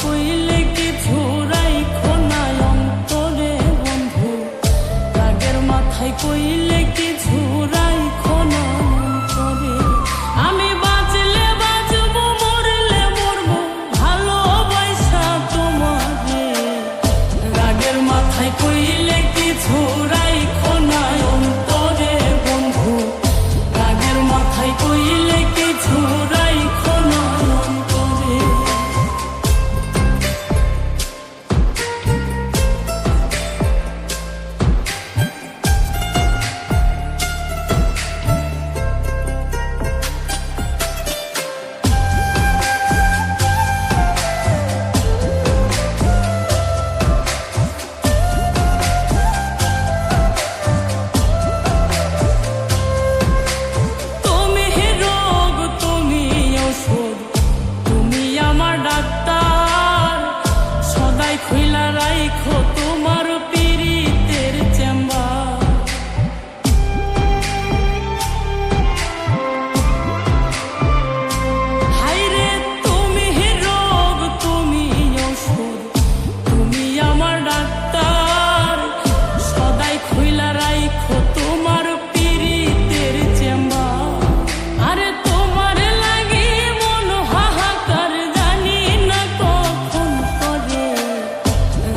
কইলে কিছু রাইখো না অন্তরে বন্ধু, রাগের মাথায় কইলে কিছু রাইখো না অন্তরে। আমি বাঁচলে বাঁচবো, মরলে মরবো, ভালোবাসা তোমারে। রাগের মাথায় কইলে কিছু রাইখো না অন্তরে বন্ধু, রাগের মাথায় কইলে কিছু রাইখো না অন্তরে। খুইলা রাইখো তোমার পীড়িতের চেম্বার। হায়রে তুমি রোগ, তুমি ওষুধ, তুমি আমার ডাক্তার। সদাই খুইলা রাইখো তোমার পীড়িতের চেম্বার। আরে তোমার লাগি মন হাহাকার, জানি না কখন করে।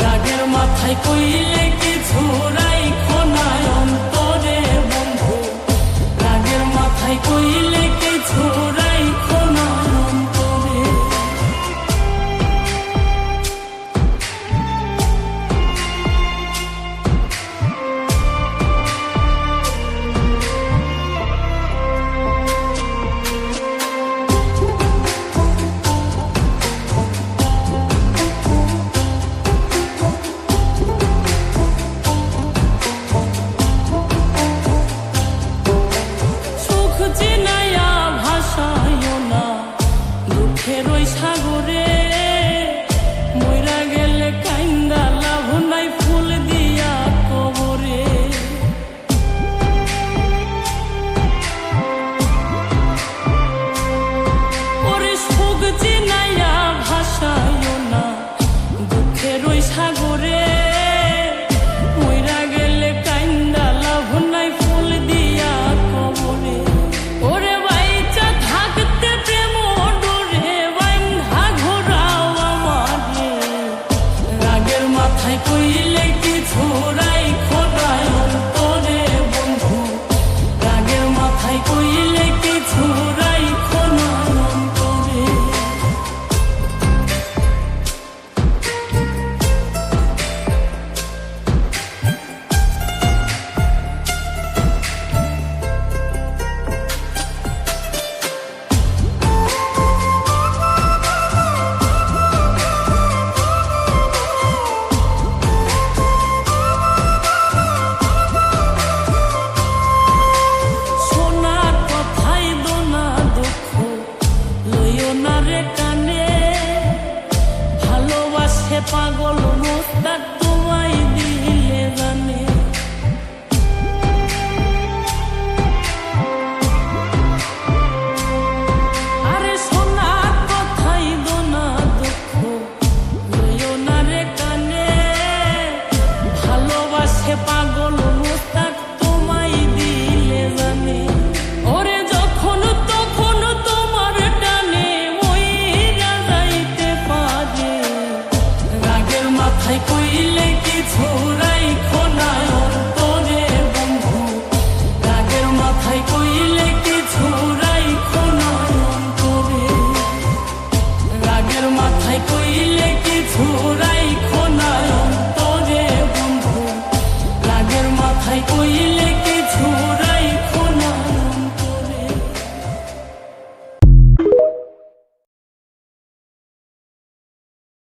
রাগের মাথায় কইলে কিছু রাইখো না অন্তরে বন্ধু, রাগের মাথায় কইলে কিছু রাইখো না অন্তরে। ওই সাগরে মইরা গেলে কাইন্দা লাভ নাই, ফুল দিয়া কবরে। ওরে সুখ চিনাইয়া ভাসাইও না দুঃখের ওই সাগরে, মইরা গেলে কাইন্দা লাভ নাই, ফুল দিয়া কবরে। ওরে বাইচা থাকতে প্রেম মাথায় কইলে কিছু রাইখো না অন্তরে বন্ধু, রাগের মাথায় কইলে কিছু রাইখো না অন্তরে। পাগল মোস্তাক।